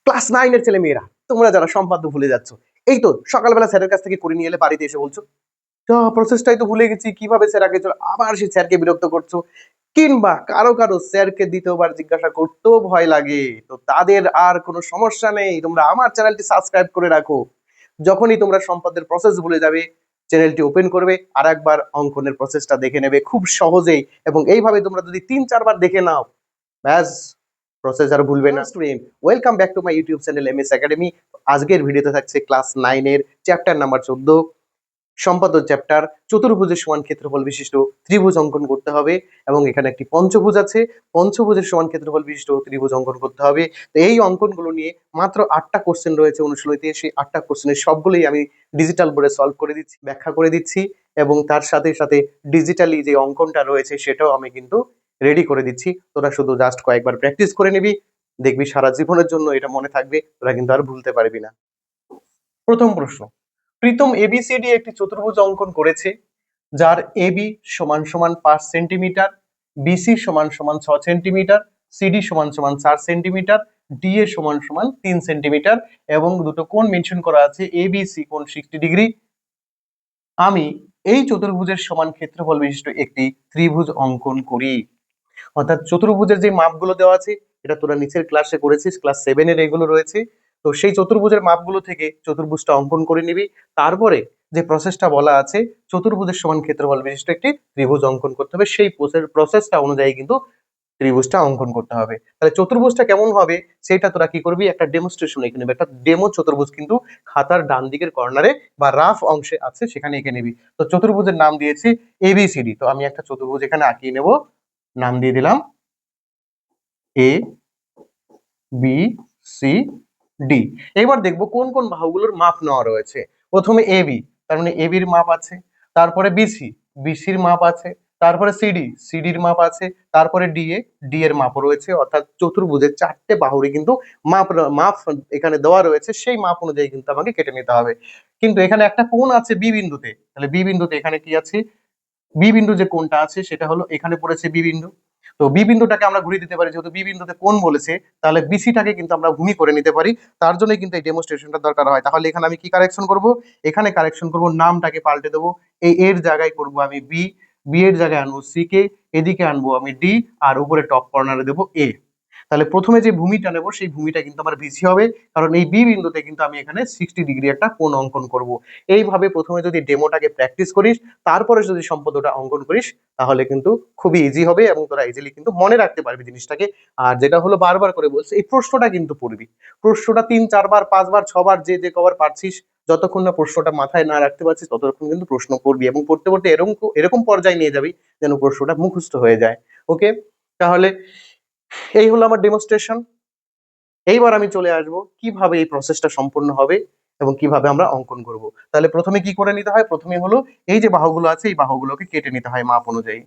Class 9 এর ছেলে মেয়েরা তোমরা যারা সম্পাদ্য ভুলে যাচ্ছ, এই তো সকালবেলা স্যারের কাছ থেকে করে নিয়ে এলে বাড়িতে এসে বলছো প্রসেসটাই তো ভুলে গেছি, কিভাবে স্যার আগে চলো, আবার সেই স্যারকে বিরক্ত করছো। কিংবা কারো কারো স্যারকে দ্বিতীয়বার জিজ্ঞাসা করতেও ভয় লাগে, তো তাদের আর কোনো সমস্যা নেই, তোমরা আমার চ্যানেলটি সাবস্ক্রাইব করে রাখো। যখনই তোমরা সম্পাদ্যের প্রসেস ভুলে যাবে, চ্যানেলটি ওপেন করবে, আর একবার অঙ্কনের প্রসেসটা দেখে নেবে খুব সহজেই। এবং এইভাবে তোমরা যদি 3-4 বার দেখে নাও, ব্যাস প্রসেস আর ভুলবে না। Student, welcome back to my YouTube channel MS academy. আজকের ভিডিওতে থাকছে ক্লাস 9 এর চ্যাপ্টার নাম্বার 14, সম্পাদ্য চ্যাপ্টার, চতুর্ভুজের সমান ক্ষেত্রফল বিশিষ্ট ত্রিভুজ অঙ্কন করতে হবে। এবং এখানে একটি পঞ্চভুজ আছে, পঞ্চভুজের সমান ক্ষেত্রফল বিশিষ্ট ত্রিভুজ অঙ্কন করতে হবে। তো এই অঙ্কনগুলো নিয়ে মাত্র 8টা কোশ্চেন রয়েছে অনুশীলনীতে। সেই 8টা কোশ্চেনের সবগুলোই আমি ডিজিটাল বোর্ডে সলভ করে দিচ্ছি, ব্যাখ্যা করে দিচ্ছি, এবং তার সাথে সাথে ডিজিটালি যে অঙ্কনটা রয়েছে সেটাও আমি কিন্তু রেডি করে দিচ্ছি। তোরা শুধু জাস্ট কয়েকবার প্র্যাকটিস করে নিবি, দেখবি সারা জীবনের জন্য এটা মনে থাকবে, তোরা কিন্তু আর ভুলতে পারবি না। প্রথম প্রশ্ন, প্রীতম এবিসিডি একটি চতুর্ভুজ অঙ্কন করেছে, যার এবি সমান সমান 5 সেন্টিমিটার, বিসি সমান সমান 6 সেন্টিমিটার, সিডি সমান সমান 4 সেন্টিমিটার, ডিএ সমান সমান 3 সেন্টিমিটার, এবং দুটো কোণ মেনশন করা আছে, এবিসি কোণ 60 ডিগ্রি। আমি এই চতুর্ভুজের সমান ক্ষেত্রফল বিশিষ্ট একটি ত্রিভুজ অঙ্কন করি। অর্থাৎ চতুর্ভুজের যে মাপগুলো দেওয়া আছে, এটা তোরা নিচের ক্লাসে করেছিস, ক্লাস 7 এর এগুলো রয়েছে। তো সেই চতুর্ভুজের মাপগুলো থেকে চতুর্ভুজটা অঙ্কন করে নিবি। তারপরে যে প্রসেসটা বলা আছে, চতুর্ভুজের সমান ক্ষেত্রফল বিশিষ্ট একটি ত্রিভুজ অঙ্কন করতে হবে, সেই প্রসেসটা অনুযায়ী কিন্তু ত্রিভুজটা অঙ্কন করতে হবে। তাহলে চতুর্ভুজটা কেমন হবে সেটা তোরা কি করবি, একটা ডেমোস্ট্রেশন এঁকে নিবি। একটা ডেমো চতুর্ভুজ কিন্তু খাতার ডান দিকের কর্নারে বা রাফ অংশে আছে, সেখানে এঁকে নিবি। তো চতুর্ভুজের নাম দিয়েছি এবিসিডি। তো আমি একটা চতুর্ভুজ এখানে আঁকিয়ে নেব, নাম দিয়ে দিলাম এ বি সি ডি। এবার দেখবো কোন কোন বাহুগুলোর মাপ নেওয়া রয়েছে। প্রথমে এবি, তার মানে এবির মাপ আছে। তারপরে বিসি, বিসির মাপ আছে। তারপরে সিডি, সিডির মাপ আছে। তারপরে ডিএ, ডি এর মাপও রয়েছে। অর্থাৎ চতুর্ভুজের 4টে বাহুরই কিন্তু মাপ মাপ এখানে দেওয়া রয়েছে, সেই মাপ অনুযায়ী কিন্তু আমাকে কেটে নিতে হবে। কিন্তু এখানে একটা কোণ আছে বি বিন্দুতে, তাহলে বি বিন্দুতে এখানে কি আছে, বি বিন্দু যে কোণটা আছে সেটা হলো এখানে পড়েছে বি বিন্দু। তো বি বিন্দুটাকে আমরা ঘুরিয়ে দিতে পারি, যেহেতু বি বিন্দুতে কোণ বলেছে, তাহলে বিসিটাকে কিন্তু আমরা ভূমি করে নিতে পারি। তার জন্য কিন্তু এই ডেমোস্ট্রেশনটা দরকার হয়। তাহলে এখানে আমি কি কারেকশন করব, এখানে কারেকশন করব, নামটাকে পাল্টে দেবো। এই এর জায়গায় করব আমি বি, বি এর জায়গায় আনবো সি কে, এদিকে আনবো আমি ডি, আর উপরে টপ কর্নারে দেবো এ। তাহলে প্রথমে যে ভূমিটা নেব সেই ভূমিটা কিন্তু আমার বিসি হবে, কারণ এই বি বিন্দুতে কিন্তু আমি এখানে 60 ডিগ্রি একটা কোণ অঙ্কন করব। এইভাবে প্রথমে যদি ডেমোটাকে প্র্যাকটিস করিস, তারপরে যদি সম্পদটা অঙ্কন করিস, তাহলে কিন্তু খুবই ইজি হবে এবং তোরা ইজিলি কিন্তু মনে রাখতে পারবি জিনিসটাকে। আর যেটা হলো বারবার করে বলছে, এই প্রশ্নটা কিন্তু পড়বি। প্রশ্নটা 3-4 বার 5 বার 6 বার যে যে কবার পারছিস, যতক্ষণ না প্রশ্নটা মাথায় না রাখতে পারছিস ততক্ষণ কিন্তু প্রশ্ন পড়বি, এবং পড়তে পড়তে এরকম এরকম পর্যায়ে নিয়ে যাবি যেন প্রশ্নটা মুখস্থ হয়ে যায়। ওকে, তাহলে এই হলো আমার ডেমনস্ট্রেশন। এইবার আমি চলে আসবো কিভাবে এই প্রসেসটা সম্পূর্ণ হবে এবং কিভাবে আমরা অঙ্কন করব। তাহলে প্রথমে কি করে নিতে হয়, প্রথমে হলো এই যে বাহুগুলো আছে এই বাহুগুলোকে কেটে নিতে হয় মাপ অনুযায়ী।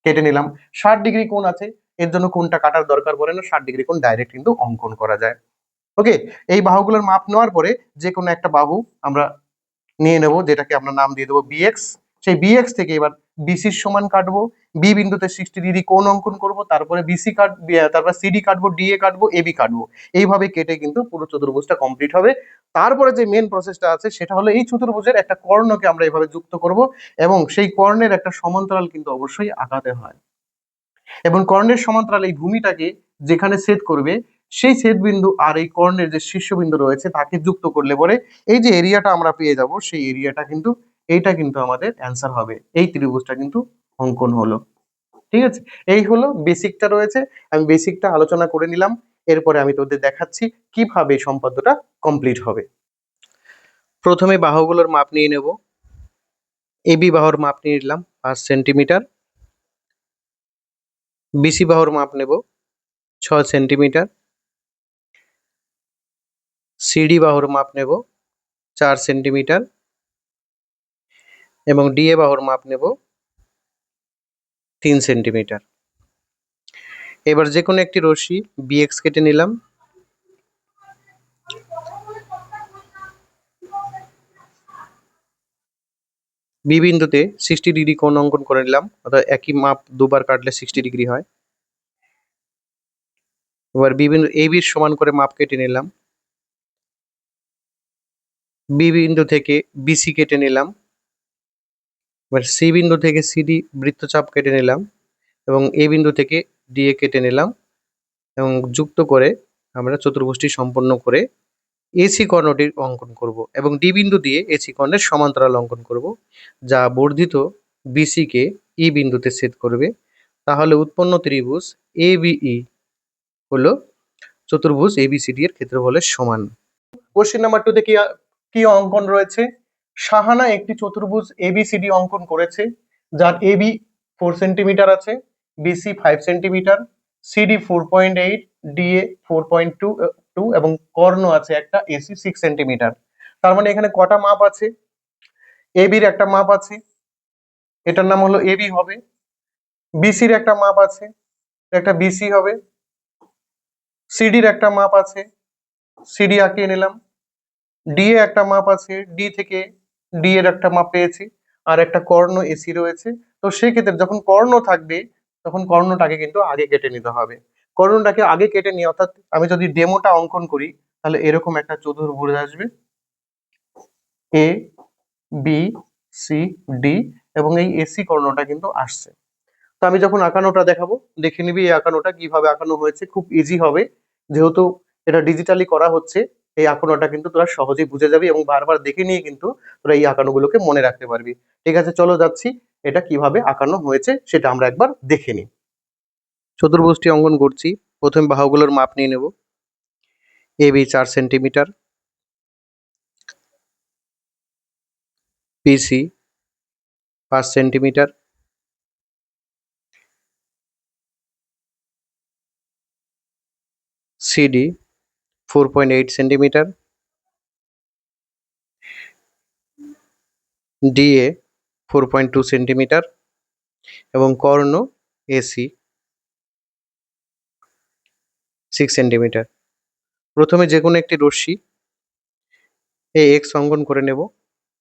কেটে নিলাম। 60 ডিগ্রি কোণ আছে, এর জন্য কোণটা কাটার দরকার পড়ে না, 60 ডিগ্রি কোণ ডাইরেক্ট কিন্তু অঙ্কন করা যায়। ওকে, এই বাহুগুলোর মাপ নেওয়ার পরে যে কোনো একটা বাহু আমরা নিয়ে নেব, যেটাকে আমরা নাম দিয়ে দেবো বিএক্স। সেই বিএক্স থেকে এবার বিসির সমান কাটবো, বি বিন্দুতে 60 ডিগ্রি কোণ অঙ্কন করব, তারপরে বিসি তারপর সিডি কাটবো, ডিএ কাটবো, এবি কাটবো। এইভাবে কেটে কিন্তু পুরো চতুর্ভুজটা কমপ্লিট হবে। তারপরে যে মেন প্রসেসটা আছে সেটা হলো এই চতুর্ভুজের একটা কর্ণকে আমরা এইভাবে যুক্ত করব, এবং সেই কর্ণের একটা সমান্তরাল কিন্তু অবশ্যই আঁকাতে হয়। এবং কর্ণের সমান্তরাল এই ভূমিটাকে যেখানে ছেদ করবে, সেই ছেদ বিন্দু আর এই কর্ণের যে শীর্ষবিন্দু রয়েছে তাকে যুক্ত করলে পরে এই যে এরিয়াটা আমরা পেয়ে যাব, সেই এরিয়াটা কিন্তু এইটা কিন্তু আমাদের অ্যান্সার হবে। এই ত্রিভুজটা কিন্তু অঙ্কন হলো। ঠিক আছে, এই হলো বেসিকটা রয়েছে, আমি বেসিকটা আলোচনা করে নিলাম। এরপরে আমি তোদের দেখাচ্ছি কিভাবে সম্পাদ্যটা কমপ্লিট হবে। প্রথমে বাহুগুলোর মাপ নিয়ে নেব। এবি বাহুর মাপ নিয়ে নিলাম 5 সেন্টিমিটার, বিসি বাহুর মাপ নেব 6 সেন্টিমিটার, সিডি বাহুর মাপ নেব 4 সেন্টিমিটার, এবং ডিএ বাহুর মাপ নেব 3 সেন্টিমিটার। এবার যে কোনো একটি রশ্মি বিএক্স কেটে নিলাম। বি বিন্দুতে 60 ডিগ্রি কোণ অঙ্কন করে নিলাম, অর্থাৎ একই মাপ দুবার কাটলে 60 ডিগ্রি হয়। এবার বি বিন্দু এ বির সমান করে মাপ কেটে নিলাম। বি বিন্দু থেকে বিসি কেটে নিলাম। এবার সি বিন্দু থেকে সিডি বৃত্তচাপ কেটে নিলাম এবং এ বিন্দু থেকে ডিএ কেটে নিলাম এবং যুক্ত করে আমরা চতুর্ভুজটি সম্পন্ন করে এসি কর্ণটির অঙ্কন করব এবং ডি বিন্দু দিয়ে এসি কর্ণের সমান্তরাল অঙ্কন করব, যা বর্ধিত বিসি কে ই বিন্দুতে ছেদ করবে। তাহলে উৎপন্ন ত্রিভুজ এ বিই হলো চতুর্ভুজ এবিসিডি এর ক্ষেত্রফলের সমান। কোশ্চেন নাম্বার 2 তে কি অঙ্কন রয়েছে? শাহানা একটি চতুর্ভুজ এবিসিডি অঙ্কন করেছে, যার এবি 4 সেন্টিমিটার আছে, বিসি 5 সেন্টিমিটার, সিডি 4.8, ডিএ 4.2 এবং কর্ণ আছে একটা, এসি 6 সেন্টিমিটার। তার মানে এখানে কটা মাপ আছে? এবির একটা মাপ আছে, এটার নাম হলো এবি হবে। বিসির একটা মাপ আছে, একটা বিসি হবে। সিডির একটা মাপ আছে, সিডি আঁকিয়ে নিলাম। ডি এ একটা মাপ আছে, ডি থেকে ডি এর একটা মাপ পেয়েছি, আর একটা কর্ণ এসি রয়েছে। তো সেক্ষেত্রে যখন কর্ণ থাকবে তখন কর্ণটাকে কিন্তু আগে কেটে নিতে হবে। কর্ণটাকে আগে কেটে নিয়ে, অর্থাৎ আমি যদি ডেমোটা অঙ্কন করি তাহলে এরকম একটা চতুর্ভুজ আসবে, এ বি সি ডি, এবং এই এসি কর্ণটা কিন্তু আসছে। তো আমি যখন আঁকানোটা দেখাবো, দেখে নিবি এই আঁকানোটা কিভাবে আঁকানো হয়েছে। খুব ইজি হবে, যেহেতু এটা ডিজিটালি করা হচ্ছে। এই আঁকানোটা কিন্তু তোরা সহজেই বুঝে যাবি এবং বারবার দেখে নিয়ে কিন্তু তোরা এই আঁকানোগুলোকে মনে রাখতে পারবি। ঠিক আছে, চলো যাচ্ছি, এটা কিভাবে আঁকানো হয়েছে সেটা আমরা একবার দেখে নিই। চতুর্ভুজটি অঙ্কন করছি। প্রথম বাহুগুলোর মাপ নিয়ে নেব। A B 4 centimetre, PC 5 centimetre, CD 4.8 centimetre, DA 4.2 centimetre এবং কর্ণ এসি 6 সেন্টিমিটার। প্রথমে যে কোনো একটি রশ্মি এ এক্স অঙ্কন করে নেব।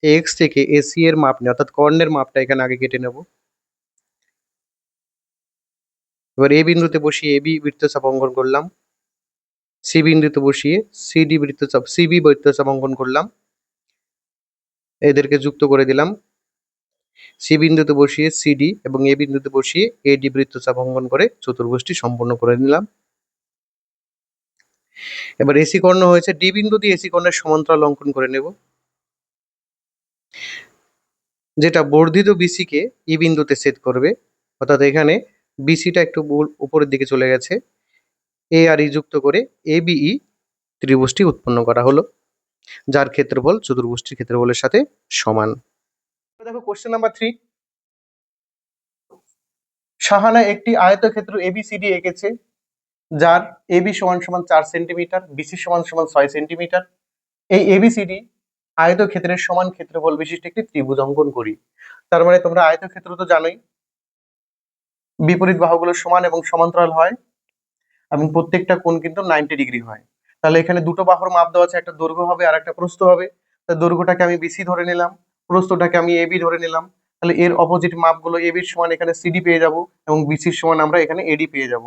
এক্স থেকে এসি এর মাপ নিয়ে, অর্থাৎ কর্ণের মাপটা এখানে আগে কেটে নেব। এবার এ বিন্দুতে বসিয়ে এবি বৃত্তচাপ অঙ্কন করলাম। সি বিন্দুতে বসিয়ে সিবি বৃত্তচাপ অঙ্কন করলাম, এদেরকে যুক্ত করে দিলাম। সি বিন্দুতে বসিয়ে সিডি এবং এ বিন্দুতে বসিয়ে এডি বৃত্তচাপ অঙ্কন করে চতুর্ভুজটি সম্পন্ন করে নিলাম। এবার এসি কর্ণ হয়েছে, ডি বিন্দু দিয়ে এসি কর্ণের সমান্তরাল অঙ্কন করে নেব, যেটা বর্ধিত বিসি কে ই বিন্দুতে ছেদ করবে। অর্থাৎ এখানে বিসিটা একটু উপরের দিকে চলে গেছে, এ আর ই যুক্ত করে এ বিই ত্রিভুজটি উৎপন্ন করা হলো, যার ক্ষেত্রফল চতুর্ভুজটির ক্ষেত্রফলের সাথে সমান। দেখো কোশ্চেন নাম্বার 3। শাহানা একটি আয়তক্ষেত্র এবিসিডি এঁকেছে, যার এবি সমান সমান 4 সেন্টিমিটার, বিসি সমান সমান 6 সেন্টিমিটার। এই এবিসিডি আয়তক্ষেত্রের সমান ক্ষেত্রফল বিশিষ্ট একটি ত্রিভুজ অঙ্কন করি। তার মানে তোমরা আয়তক্ষেত্র তো জানোই, বিপরীত বাহুগুলো সমান এবং সমান্তরাল হয় এবং প্রত্যেকটা কোণ কিন্তু 90 ডিগ্রি হয়। তাহলে এখানে দুটো বাহুর মাপ দেওয়া আছে, একটা দৈর্ঘ্য হবে আর একটা প্রস্থ হবে। তাই দৈর্ঘ্যটাকে আমি বিসি ধরে নিলাম, প্রস্থটাকে আমি এবি ধরে নিলাম। তাহলে এর অপোজিট মাপগুলো, এবির সমান এখানে সিডি পেয়ে যাব এবং বিসির সমান আমরা এখানে এডি পেয়ে যাব।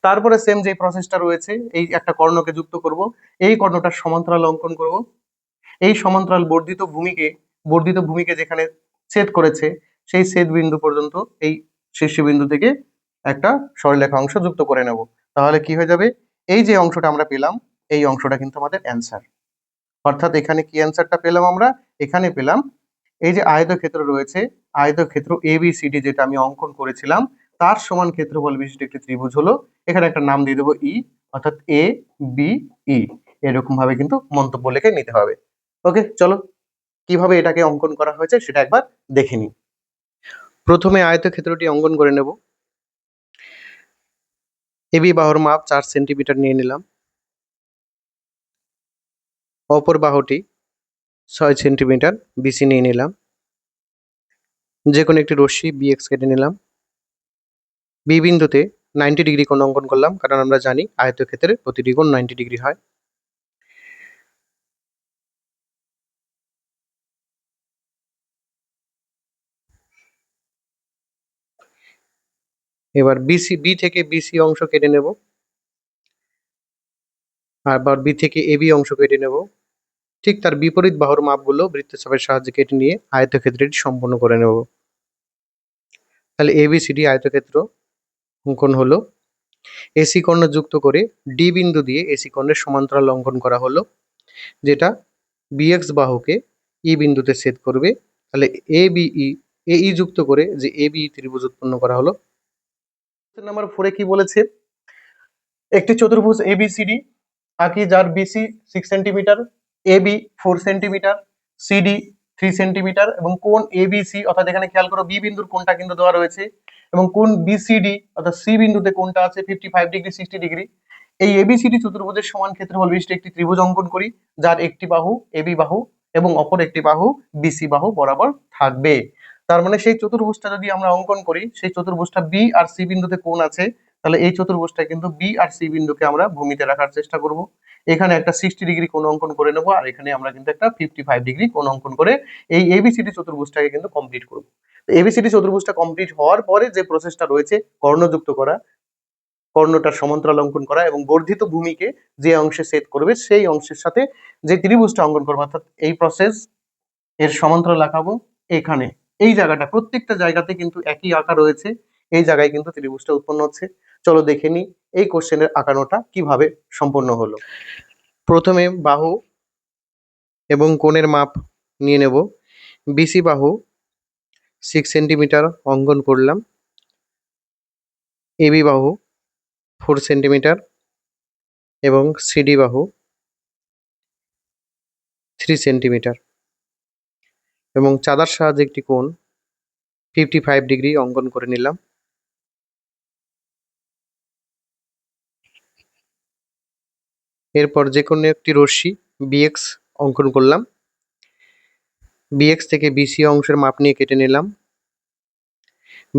তারপরে সেম যে প্রসেসটা রয়েছে, এই একটা কর্ণকে যুক্ত করব, এই কর্ণটার সমান্তরাল অঙ্কন করব। এই সমান্তরাল বর্ধিত ভূমিকে যেখানে ছেদ করেছে সেই ছেদ বিন্দু পর্যন্ত এই শীর্ষবিন্দু থেকে একটা সরলরেখা অংশ যুক্ত করে নেব। তাহলে কি হয়ে যাবে, এই যে অংশটা আমরা পেলাম এই অংশটা কিন্তু আমাদের অ্যান্সার। অর্থাৎ এখানে কি অ্যান্সারটা পেলাম আমরা? এখানে পেলাম এই যে আয়তক্ষেত্র রয়েছে, আয়তক্ষেত্র এবিসিডি যেটা আমি অঙ্কন করেছিলাম তার সমান ক্ষেত্রফল বিশিষ্ট একটি ত্রিভুজ হলো। এখানে একটা নাম দিয়ে দেবো ই, অর্থাৎ এ বি ই। এরকম ভাবে কিন্তু মন্তব্য লিখে নিতে হবে। ওকে, চলো কিভাবে এটাকে অঙ্কন করা হয়েছে সেটা একবার দেখে নিই। প্রথমে আয়তক্ষেত্রটি অঙ্কন করে নেব। এবি বাহুর মাপ 4 সেন্টিমিটার নিয়ে নিলাম, অপর বাহুটি 6 সেন্টিমিটার বিসি নিয়ে নিলাম। যে কোনো একটি রশ্মি বিএক্স কেটে নিলাম। বি বিন্দুতে 90 ডিগ্রি কোণ অঙ্কন করলাম, কারণ আমরা জানি আয়তক্ষেত্রের প্রতিটি কোণ 90 ডিগ্রি হয়। এবার বি থেকে বিসি অংশ কেটে নেব। আবার বি থেকে এবি অংশ কেটে নেব। ঠিক তার বিপরীত বাহুর মাপগুলো বৃত্তচাপের সাহায্যে কেটে নিয়ে আয়তক্ষেত্রটি সম্পন্ন করে নেব। তাহলে এবিসিডি আয়তক্ষেত্র অঙ্কন হলো। এসি কর্ণ যুক্ত করে ডি বিন্দু দিয়ে এসি কর্ণের সমান্তরাল অঙ্কন করা হলো, যেটা বিএক্স বাহুকে ই বিন্দুতে ছেদ করবে। তাহলে এই যুক্ত করে যে এবি ত্রিভুজ উৎপন্ন করা হলো। নাম্বার 4 কি বলেছে, একটি চতুর্ভুজ এবিসিডি আঁকি যার BC 6 centimetre, AB 4 centimetre, CD 3 centimetre এবং কোণ এবিসি অর্থাৎ এখানে খেয়াল করো বি বিন্দুর কোণটা কিন্তু দেওয়া রয়েছে এবং কোণ বিসিডি অর্থাৎ সি বিন্দুতে কোণটা আছে 55 ডিগ্রি 60 ডিগ্রি। এই এবিসিডি চতুর্ভুজের সমান ক্ষেত্রফল বিশিষ্ট একটি ত্রিভুজ অঙ্কন করি, যার একটি বাহু এবি বাহু এবং অপর একটি বাহু বিসি বাহু বরাবর থাকবে। তার মানে সেই চতুর্ভুজটা যদি আমরা অঙ্কন করি, সেই চতুর্ভুজটা বি আর সি বিন্দুতে কোণ আছে, তাহলে এই চতুর্ভুজটা কিন্তু বি আর সি বিন্দুকে আমরা ভূমিতে রাখার চেষ্টা করব। এখানে একটা 60 ডিগ্রি কোণ অঙ্কন করে নেব আর এখানে আমরা কিন্তু একটা 55 ডিগ্রি কোণ অঙ্কন করে এই এবিসিডি চতুর্ভুজটাকে কিন্তু কমপ্লিট করব। এবিসিডি চতুর্ভুজটা কমপ্লিট হওয়ার পরে যে প্রসেসটা রয়েছে কর্ণযুক্ত করা, কর্ণটার সমান্তরাল অঙ্কন করা এবং বর্ধিত ভূমিকে যে অংশে ছেদ করবে সেই অংশের সাথে যে ত্রিভুজটা অঙ্কন করবো, অর্থাৎ এই প্রসেস এর সমান্তরাল আঁকাবো এখানে। এই জায়গাটা প্রত্যেকটা জায়গাতে কিন্তু একই আঁকা রয়েছে, এই জায়গায় কিন্তু ত্রিভুজটা উৎপন্ন হচ্ছে। চলো দেখে নিই এই কোশ্চেনের আঁকানোটা কিভাবে সম্পন্ন হলো। প্রথমে বাহু এবং কোণের মাপ নিয়ে নেব। বিসি বাহু 6 সেন্টিমিটার অঙ্কন করলাম, এবি বাহু 4 সেন্টিমিটার এবং সিডি বাহু 3 সেন্টিমিটার এবং চাঁদার সাহায্যে একটি কোণ 55 ডিগ্রি অঙ্কন করে নিলাম। এরপর যে কোনো একটি রশ্মি বিএক্স অঙ্কন করলাম, বিএক্স থেকে বিসি অংশের মাপ নিয়ে কেটে নিলাম।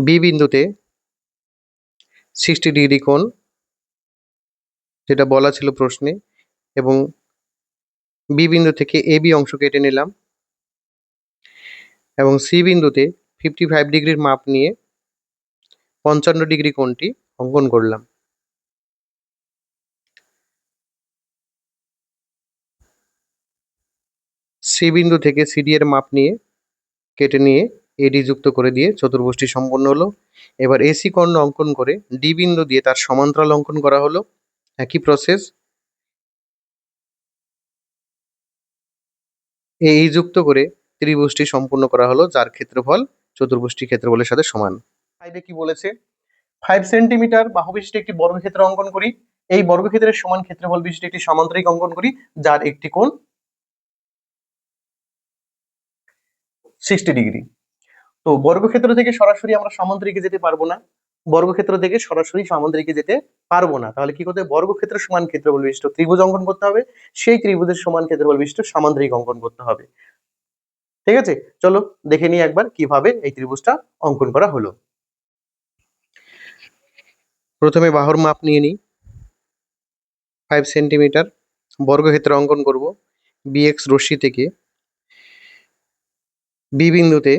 বি বিন্দুতে 60 ডিগ্রি কোণ যেটা বলা ছিল প্রশ্নে এবং বি বিন্দু থেকে এবি অংশ কেটে নিলাম এবং সি বিন্দুতে 55 ডিগ্রির মাপ নিয়ে 55 ডিগ্রি কোণটি অঙ্কন করলাম। সি বিন্দু থেকে সিডি এর মাপ নিয়ে কেটে নিয়ে এডি যুক্ত করে দিয়ে চতুর্ভুজটি সম্পন্ন হলো। এবার এসি কর্ণ অঙ্কন করে ডি বিন্দু দিয়ে তার সমান্তরাল অঙ্কন করা হলো। একই প্রসেস এই যুক্ত করে ত্রিভুজটি সম্পূর্ণ করা হলো, যার ক্ষেত্রফল চতুর্ভুজটি ক্ষেত্রফলের সাথে সমান। ফাইভে কি বলেছে, 5 সেন্টিমিটার বাহু বিশিষ্ট একটি বর্গক্ষেত্র অঙ্কন করি। এই বর্গক্ষেত্রের সমান ক্ষেত্রফল বিশিষ্ট একটি সমান্তরিক অঙ্কন করি, যার একটি কোণ 60 ডিগ্রি। তো বর্গক্ষেত্র থেকে সরাসরি আমরা সমান্তরিকে যেতে পারবো না, বর্গক্ষেত্র থেকে সরাসরি সমান্তরিকে যেতে পারবো না, তাহলে কি করতে হবে, বর্গক্ষেত্রের সমান ক্ষেত্রফল বিশিষ্ট ত্রিভুজ অঙ্কন করতে হবে, সেই ত্রিভুজের সমান ক্ষেত্রফল বিশিষ্ট সামান্তরিক অঙ্কন করতে হবে। ঠিক আছে, চলো দেখে নিই একবার কিভাবে এই ত্রিভুজটা অঙ্কন করা হলো। প্রথমে বাহুর মাপ নিয়ে নিই 5 সেন্টিমিটার, বর্গক্ষেত্র অঙ্কন করব। বিএক্স রশ্মি থেকে বি বিন্দুতে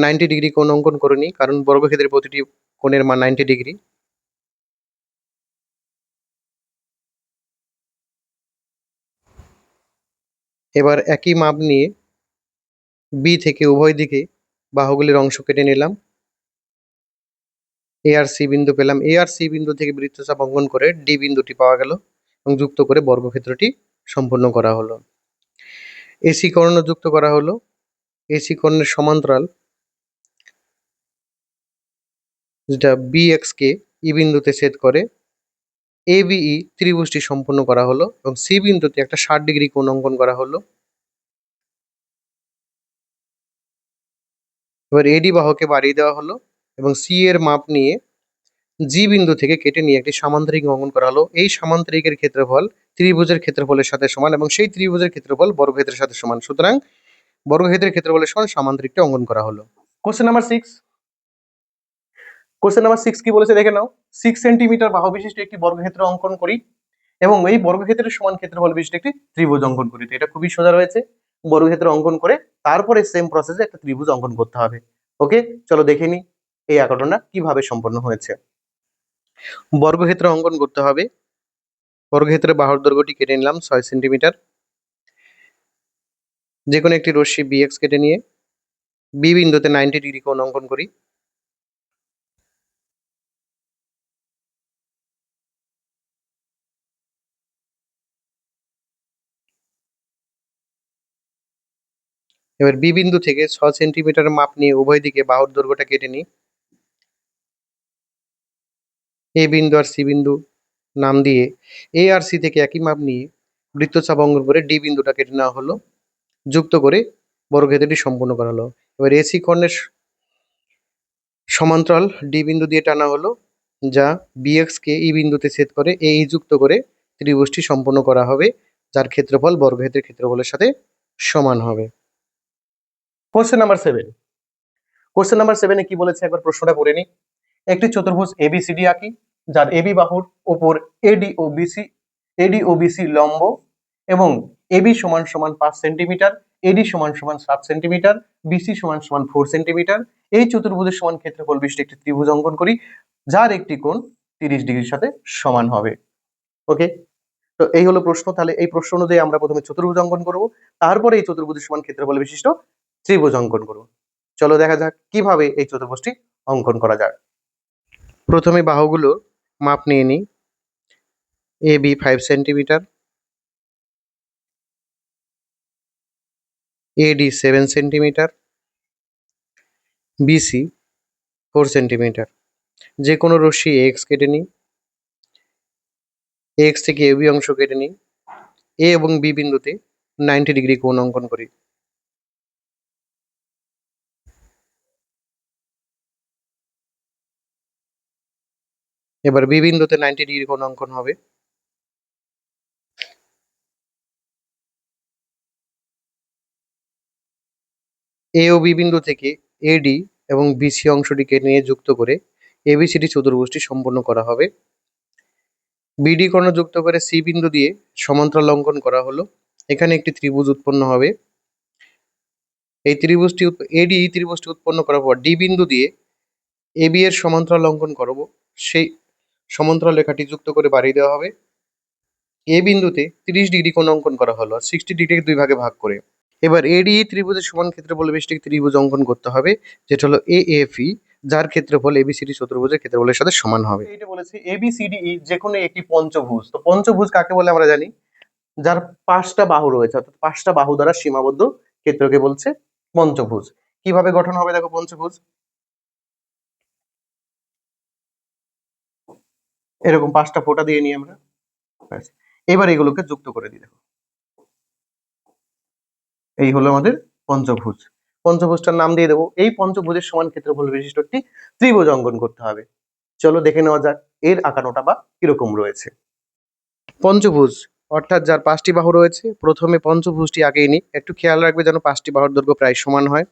90 ডিগ্রি কোণ অঙ্কন করে নিই, কারণ বর্গক্ষেত্রের প্রতিটি কোণের মান 90 ডিগ্রি। এবার একই মাপ নিয়ে বি থেকে উভয় দিকে বাহুগুলির অংশ কেটে নিলাম। এ আর সি বিন্দু পেলাম, এ আর সি বিন্দু থেকে বৃত্তচাপ অঙ্কন করে ডি বিন্দুটি পাওয়া গেল এবং যুক্ত করে বর্গক্ষেত্রটি সম্পূর্ণ করা হলো। এসি কর্ণ যুক্ত করা হলো, এসি কর্ণের সমান্তরাল যেটা বিএক্স কে ই বিন্দুতে ছেদ করে এবিই ত্রিভুজটি সম্পূর্ণ করা হলো এবং সি বিন্দুতে একটা 60 ডিগ্রি কোণ অঙ্কন করা হলো। এবার এডি বাহুকে বাড়িয়ে দেওয়া হলো এবং সি এর মাপ নিয়ে জি বিন্দু থেকে কেটে নিয়ে একটি সামান্তরিক অঙ্কন করা হলো। এই সামান্তরিকের ক্ষেত্রফল ত্রিভুজের ক্ষেত্রফলের সাথে সমান এবং সেই ত্রিভুজের ক্ষেত্রফল বর্গক্ষেত্রের সাথে সমান, সুতরাং বর্গক্ষেত্রের ক্ষেত্রফলের সমান সামান্তরিকটি অঙ্কন করা হলো। কোশ্চেন নাম্বার 6, কোশ্চেন নাম্বার 6 কি বলেছে দেখে নাও। 6 সেন্টিমিটার বাহু বিশিষ্ট একটি বর্গক্ষেত্র অঙ্কন করি এবং এই বর্গক্ষেত্রের সমান ক্ষেত্রফল বিশিষ্ট একটি ত্রিভুজ অঙ্কন করি। তো এটা খুবই সোজা রয়েছে, বর্গক্ষেত্র অঙ্কন করে তারপরে সেম প্রসেসে একটা ত্রিভুজ অঙ্কন করতে হবে। ওকে, চলো দেখে নিই এই আঁকানোটা কিভাবে সম্পন্ন হয়েছে। বর্গক্ষেত্র অঙ্কন করতে হবে, বর্গক্ষেত্রের বাহুর দৈর্ঘ্যটি কেটে নিলাম 6 সেন্টিমিটার। যে কোনো একটি রশ্মি বিএক্স কেটে নিয়ে বি বিন্দুতে 90 ডিগ্রি কোণ অঙ্কন করি। এবার বি বিন্দু থেকে 6 সেন্টিমিটার মাপ নিয়ে উভয় দিকে বাহুর দৈর্ঘ্যটা কেটে নিই। এ বিন্দু আর সি বিন্দু নাম দিয়ে এ আর সি থেকে একই মাপ নিয়ে বৃত্তচাপ অঙ্কন করে ডি বিন্দুটা কেটে নেওয়া হলো, যুক্ত করে বর্গক্ষেত্রটি সম্পূর্ণ করা হলো। এবার এসি কর্ণের সমান্তরাল ডি বিন্দু দিয়ে টানা হলো, যা বিএক্স কে ই বিন্দুতে ছেদ করে এই যুক্ত করে ত্রিভুজটি সম্পূর্ণ করা হবে, যার ক্ষেত্রফল বর্গক্ষেত্রের ক্ষেত্রফলের সাথে সমান হবে। Question number 7। কোশ্চেন নাম্বার 7 কি বলেছে একবার প্রশ্নটা পড়ে নি। একটি চতুর্ভুজ এবিসিডি আঁকি, যার এবি বাহুর উপর এডি ও বিসি লম্ব এবং এবি সমান সমান 5 সেন্টিমিটার, এডি সমান সমান 7 সেন্টিমিটার, বিসি সমান সমান 4 সেন্টিমিটার। এই চতুর্ভুজের সমান ক্ষেত্রফল বিশিষ্ট একটি ত্রিভুজ অঙ্কন করি, যার একটি কোণ 30 ডিগ্রির সাথে সমান হবে। ওকে, তো এই হলো প্রশ্ন। তাহলে এই প্রশ্ন অনুযায়ী আমরা প্রথমে চতুর্ভুজ অঙ্কন করব, তারপরে এই চতুর্ভুজের সমান ক্ষেত্রফল বিশিষ্ট ত্রিভুজ অঙ্কন করব। চলো দেখা যাক কিভাবে এই চতুর্ভুজটি অঙ্কন করা যায়। প্রথমে বাহুগুলোর মাপ নিয়ে নিই। A B 5 centimetre, eddy 7 centimetre, BC 4 centimetre. যে কোনো রশ্মি এক্স কেটে নিই। এক্স থেকে এবি অংশ কেটে নিই। এ এবং বি বিন্দুতে 90 ডিগ্রি কোণ অঙ্কন করি। এবার বি বিন্দুতে 90 ডিগ্রি কোণ অঙ্কন হবে। এ ও বি বিন্দু থেকে এডি এবং বিসি অংশটিকে নিয়ে যুক্ত করে এবিসিডি চতুর্ভুজটি সম্পন্ন করা হবে। বিডি কর্ণ যুক্ত করে সি বিন্দু দিয়ে সমান্তরাল অঙ্কন করা হলো। এখানে একটি ত্রিভুজ উৎপন্ন হবে। এই ত্রিভুজটি উৎপন্ন করার পর ডি বিন্দু দিয়ে এবি এর সমান্তরাল অঙ্কন করব। সেই সমান্তরাল রেখাটি যুক্ত করে বাড়িয়ে দেওয়া হবে। এ বিন্দুতে 30 ডিগ্রি কোণ অঙ্কন করা হলো 60 ডিগ্রিকে দুই ভাগে ভাগ করে। এবার এডি ত্রিভুজের সমান ক্ষেত্রফল বিশিষ্ট ত্রিভুজ অঙ্কন করতে হবে, যেটা হলো এএফই, যার ক্ষেত্রফল এবিসিডি চতুর্ভুজের ক্ষেত্রফলের সাথে সমান হবে। এটা বলেছে এবিসিডি যে কোনো একটি পঞ্চভুজ। তো পঞ্চভুজ কাকে বলে আমরা জানি, যার 5টা বাহু রয়েছে, অর্থাৎ 5টা বাহু দ্বারা সীমাবদ্ধ ক্ষেত্রকে বলছে পঞ্চভুজ। কিভাবে গঠন হবে দেখো পঞ্চভুজ। এরকম 5টা ফোঁটা দিয়ে নিই আমরা। এবার এগুলোকে যুক্ত করে দিই। দেখো এই হলো আমাদের পঞ্চভুজ। পঞ্চভুজটার নাম দিয়ে দেবো। এই পঞ্চভুজের সমান ক্ষেত্রফল বিশিষ্ট একটি ত্রিভুজ অঙ্কন করতে হবে। চলো দেখে নেওয়া যাক এর আঁকানোটা বা কিরকম রয়েছে। পঞ্চভুজ অর্থাৎ যার 5টি বাহু রয়েছে, প্রথমে পঞ্চভুজটি আঁকিয়ে নিই। একটু খেয়াল রাখবে যেন 5টি বাহুর দৈর্ঘ্য প্রায় সমান হয়।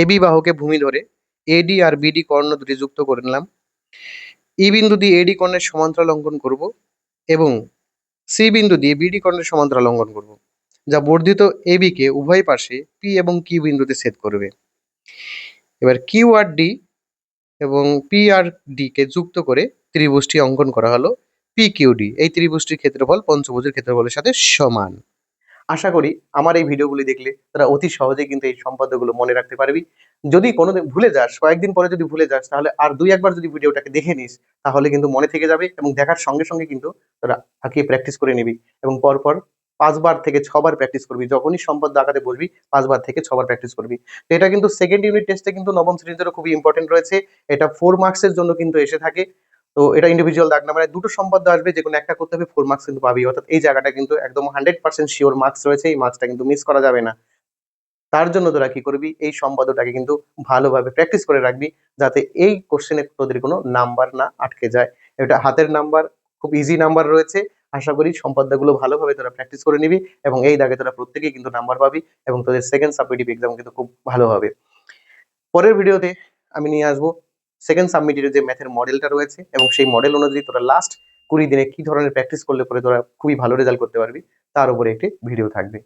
এবি বাহুকে ভূমি ধরে এডি আর বিডি কর্ণ দুটি যুক্ত করে নিলাম। ই বিন্দু দিয়ে এডি কর্ণের সমান্তরাল অঙ্কন করব এবং সি বিন্দু দিয়ে বিডি কর্ণের সমান্তরাল অঙ্কন করব, যা বর্ধিত এবি কে উভয় পাশে পি এবং কিউ বিন্দুতে ছেদ করবে। এবার কিউ আর ডি এবং পি আর ডি কে যুক্ত করে ত্রিভুজটি অঙ্কন করা হলো পি কিউ ডি। এই ত্রিভুজটির ক্ষেত্রফল পঞ্চভুজের ক্ষেত্রফলের সাথে সমান। আশা করি আমার এই ভিডিওগুলি দেখলে তারা অতি সহজেই কিন্তু এই সম্পাদ্যগুলো মনে রাখতে পারবি। যদি কোনোদিন ভুলে যাস, কয়েকদিন পরে যদি ভুলে যাস, তাহলে আর 2-1 বার যদি ভিডিওটাকে দেখে নিস, তাহলে কিন্তু মনে থেকে যাবে এবং দেখার সঙ্গে সঙ্গে কিন্তু তোরা আঁকিয়ে প্র্যাকটিস করে নিবি এবং পরপর 5 বার থেকে 6 বার প্র্যাকটিস করবি। যখনই সম্পাদ্য আঁকাতে বসবি 5 বার থেকে 6 বার প্র্যাকটিস করবি। তো এটা কিন্তু সেকেন্ড ইউনিট টেস্টে কিন্তু নবম শ্রেণীদেরও খুবই ইম্পর্টেন্ট রয়েছে। এটা 4 মার্কসের জন্য কিন্তু এসে থাকে। তো এটা ইন্ডিভিজুয়াল দাগ নাম্বার দুটো সম্পাদ্য আসবে, যে কোনো একটা করতে হবে, 4 মার্কস কিন্তু পাবি। অর্থাৎ এই জায়গাটা কিন্তু একদম 100% শিওর মার্কস রয়েছে। এই মার্কসটা কিন্তু মিস করা যাবে না। তার জন্য তোরা কি করবি, এই সম্পাদ্যটাকে কিন্তু ভালোভাবে প্র্যাকটিস করে রাখবি, যাতে এই কোশ্চেনে তোদের কোনো নাম্বার না আটকে যায়। এটা হাতের নাম্বার, খুব ইজি নাম্বার রয়েছে। আশা করি সম্পাদ্যগুলো ভালোভাবে তোরা প্র্যাকটিস করে নিবি এবং এই দাগে তোরা প্রত্যেকেই কিন্তু নাম্বার পাবি এবং তোদের সেকেন্ড সাবমিটিভ এক্সাম কিন্তু খুব ভালো হবে। পরের ভিডিওতে আমি নিয়ে আসবো সেকেন্ড সাবমিটের যে ম্যাথের মডেলটা রয়েছে এবং সেই মডেল অনুযায়ী তোরা লাস্ট 20 দিনে কি ধরনের প্র্যাকটিস করলে পরে তোরা খুবই ভালো রেজাল্ট করতে পারবি, তার উপরে একটি ভিডিও থাকবে।